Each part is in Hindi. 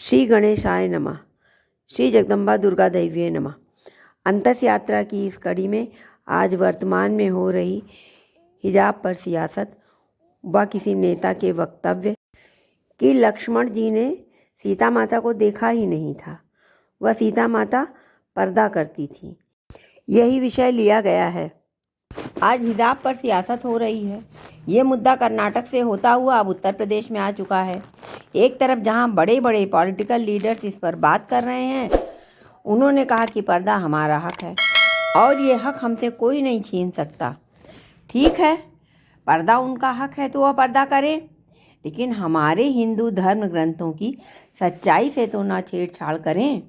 श्री गणेशाय नमः। श्री जगदम्बा दुर्गा दैवीय नमः। अंतस यात्रा की इस कड़ी में आज वर्तमान में हो रही हिजाब पर सियासत व किसी नेता के वक्तव्य कि लक्ष्मण जी ने सीता माता को देखा ही नहीं था, वह सीता माता पर्दा करती थी, यही विषय लिया गया है। आज हिजाब पर सियासत हो रही है। ये मुद्दा कर्नाटक से होता हुआ अब उत्तर प्रदेश में आ चुका है। एक तरफ जहां बड़े बड़े पॉलिटिकल लीडर्स इस पर बात कर रहे हैं, उन्होंने कहा कि पर्दा हमारा हक है और ये हक हमसे कोई नहीं छीन सकता। ठीक है, पर्दा उनका हक है तो वह पर्दा करें, लेकिन हमारे हिंदू धर्म ग्रंथों की सच्चाई से तो ना छेड़छाड़ करें।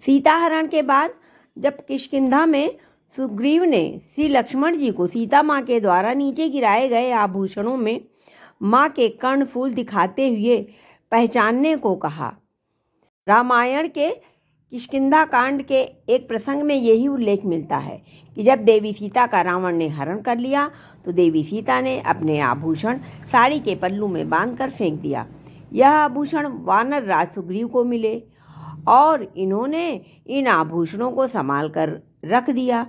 सीता हरण के बाद जब किष्किंधा में सुग्रीव ने श्री लक्ष्मण जी को सीता माँ के द्वारा नीचे गिराए गए आभूषणों में माँ के कर्णफूल दिखाते हुए पहचानने को कहा। रामायण के किष्किंधा कांड के एक प्रसंग में यही उल्लेख मिलता है कि जब देवी सीता का रावण ने हरण कर लिया तो देवी सीता ने अपने आभूषण साड़ी के पल्लू में बांधकर फेंक दिया। यह आभूषण वानर राज सुग्रीव को मिले और इन्होंने इन आभूषणों को संभाल कर रख दिया।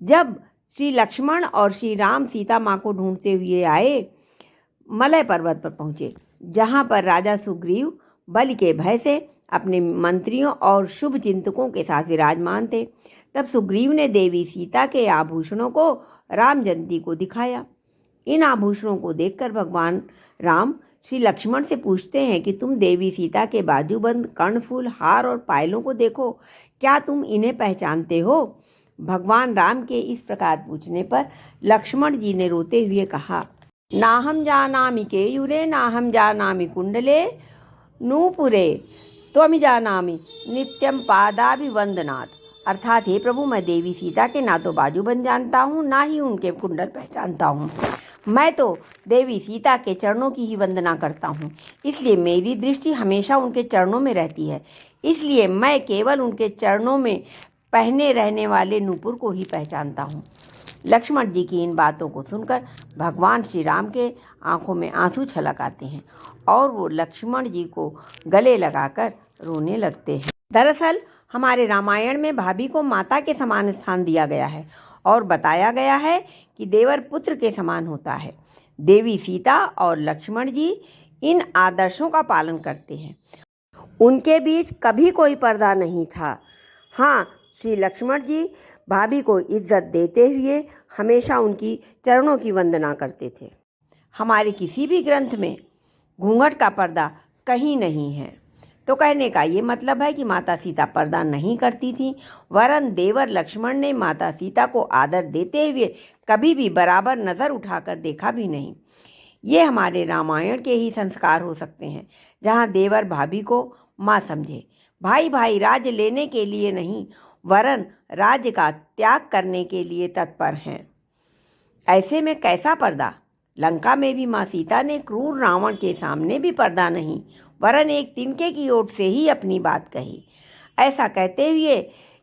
जब श्री लक्ष्मण और श्री राम सीता माँ को ढूंढते हुए आए, मलय पर्वत पर पहुँचे, जहाँ पर राजा सुग्रीव बलि के भय से अपने मंत्रियों और शुभ चिंतकों के साथ विराजमान थे। तब सुग्रीव ने देवी सीता के आभूषणों को रामजयंती को दिखाया। इन आभूषणों को देखकर भगवान राम श्री लक्ष्मण से पूछते हैं कि तुम देवी सीता के बाजूबंद, कर्णफूल, हार और पायलों को देखो, क्या तुम इन्हें पहचानते हो? भगवान राम के इस प्रकार पूछने पर लक्ष्मण जी ने रोते हुए कहा, नाहम जानामि केयूरे नाहम जानामि कुंडले नूपुरे त्वमि जानामि नित्यम पादाभिवंदनात्। अर्थात हे प्रभु, मैं देवी सीता के ना तो बाजूबंद जानता हूँ, ना ही उनके कुंडल पहचानता हूँ। मैं तो देवी सीता के चरणों की ही वंदना करता हूँ, इसलिए मेरी दृष्टि हमेशा उनके चरणों में रहती है। इसलिए मैं केवल उनके चरणों में पहने रहने वाले नूपुर को ही पहचानता हूँ। लक्ष्मण जी की इन बातों को सुनकर भगवान श्री राम के आंखों में आंसू छलक आते हैं और वो लक्ष्मण जी को गले लगाकर रोने लगते हैं। दरअसल हमारे रामायण में भाभी को माता के समान स्थान दिया गया है और बताया गया है कि देवर पुत्र के समान होता है। देवी सीता और लक्ष्मण जी इन आदर्शों का पालन करते हैं। उनके बीच कभी कोई पर्दा नहीं था। हाँ, श्री लक्ष्मण जी भाभी को इज्जत देते हुए हमेशा उनकी चरणों की वंदना करते थे। हमारे किसी भी ग्रंथ में घूंघट का पर्दा कहीं नहीं है। तो कहने का ये मतलब है कि माता सीता पर्दा नहीं करती थी, वरन देवर लक्ष्मण ने माता सीता को आदर देते हुए कभी भी बराबर नज़र उठाकर देखा भी नहीं। ये हमारे रामायण के ही संस्कार हो सकते हैं, जहाँ देवर भाभी को माँ समझे। भाई भाई राज्य लेने के लिए नहीं, वरन राज्य का त्याग करने के लिए तत्पर हैं। ऐसे में कैसा पर्दा? लंका में भी माँ सीता ने क्रूर रावण के सामने भी पर्दा नहीं, वरन एक तिनके की ओट से ही अपनी बात कही। ऐसा कहते हुए,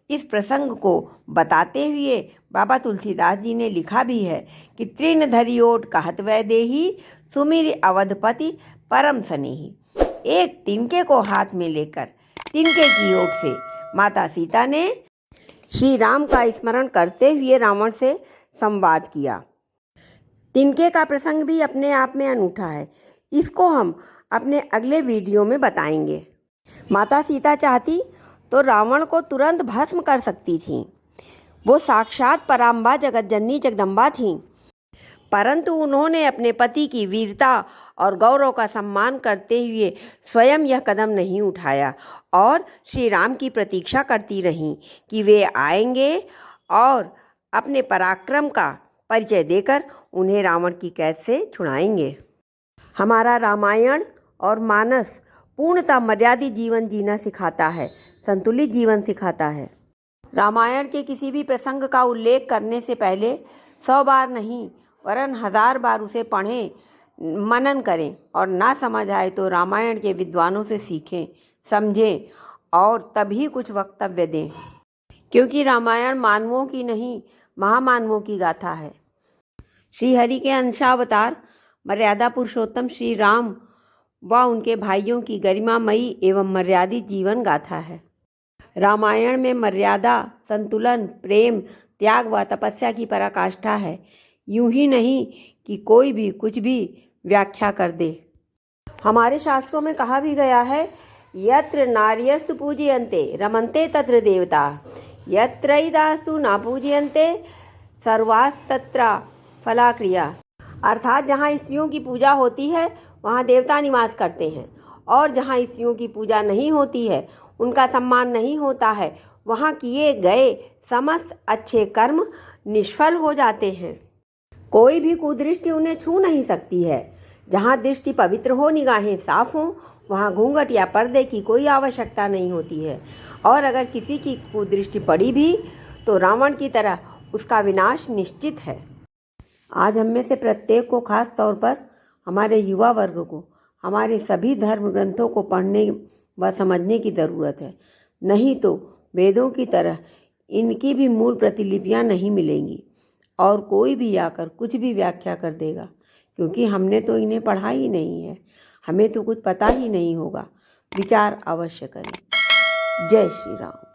इस प्रसंग को बताते हुए बाबा तुलसीदास जी ने लिखा भी है कि तृण धरी ओट कहत वै देही सुमिर अवधपति परम स्नेही। एक तिनके को हाथ में लेकर तिनके की ओट से माता सीता ने श्री राम का स्मरण करते हुए रावण से संवाद किया। तिनके का प्रसंग भी अपने आप में अनूठा है। इसको हम अपने अगले वीडियो में बताएंगे। माता सीता चाहती तो रावण को तुरंत भस्म कर सकती थीं। वो साक्षात पराम्बा जगतजननी जगदम्बा थीं, परंतु उन्होंने अपने पति की वीरता और गौरव का सम्मान करते हुए स्वयं यह कदम नहीं उठाया और श्री राम की प्रतीक्षा करती रहीं कि वे आएंगे और अपने पराक्रम का परिचय देकर उन्हें रावण की कैद से छुड़ाएंगे। हमारा रामायण और मानस पूर्णतः मर्यादित जीवन जीना सिखाता है, संतुलित जीवन सिखाता है। रामायण के किसी भी प्रसंग का उल्लेख करने से पहले 100 बार नहीं, वरन 1000 बार उसे पढ़ें, मनन करें और ना समझ आए तो रामायण के विद्वानों से सीखें, समझें और तभी कुछ वक्तव्य दें, क्योंकि रामायण मानवों की नहीं, महामानवों की गाथा है। श्री हरि के अंशावतार मर्यादा पुरुषोत्तम श्री राम वह उनके भाइयों की गरिमामयी एवं मर्यादित जीवन गाथा है। रामायण में मर्यादा, संतुलन, प्रेम, त्याग व तपस्या की पराकाष्ठा है। यूं ही नहीं कि कोई भी कुछ भी व्याख्या कर दे। हमारे शास्त्रों में कहा भी गया है, यत्र नार्यस्तु पूजयन्ते रमन्ते तत्र देवता, यत्रैदास्तु न पूजयन्ते सर्वास्तत्र फलाक्रिया। अर्थात जहाँ स्त्रियों की पूजा होती है वहाँ देवता निवास करते हैं, और जहाँ स्त्रियों की पूजा नहीं होती है, उनका सम्मान नहीं होता है, वहाँ किए गए समस्त अच्छे कर्म निष्फल हो जाते हैं। कोई भी कुदृष्टि उन्हें छू नहीं सकती है। जहाँ दृष्टि पवित्र हो, निगाहें साफ हों, वहाँ घूंघट या पर्दे की कोई आवश्यकता नहीं होती है। और अगर किसी की कुदृष्टि पड़ी भी तो रावण की तरह उसका विनाश निश्चित है। आज हम में से प्रत्येक को, खास तौर पर हमारे युवा वर्ग को, हमारे सभी धर्म ग्रंथों को पढ़ने व समझने की ज़रूरत है। नहीं तो वेदों की तरह इनकी भी मूल प्रतिलिपियां नहीं मिलेंगी और कोई भी आकर कुछ भी व्याख्या कर देगा, क्योंकि हमने तो इन्हें पढ़ा ही नहीं है, हमें तो कुछ पता ही नहीं होगा। विचार अवश्य करें। जय श्री राम।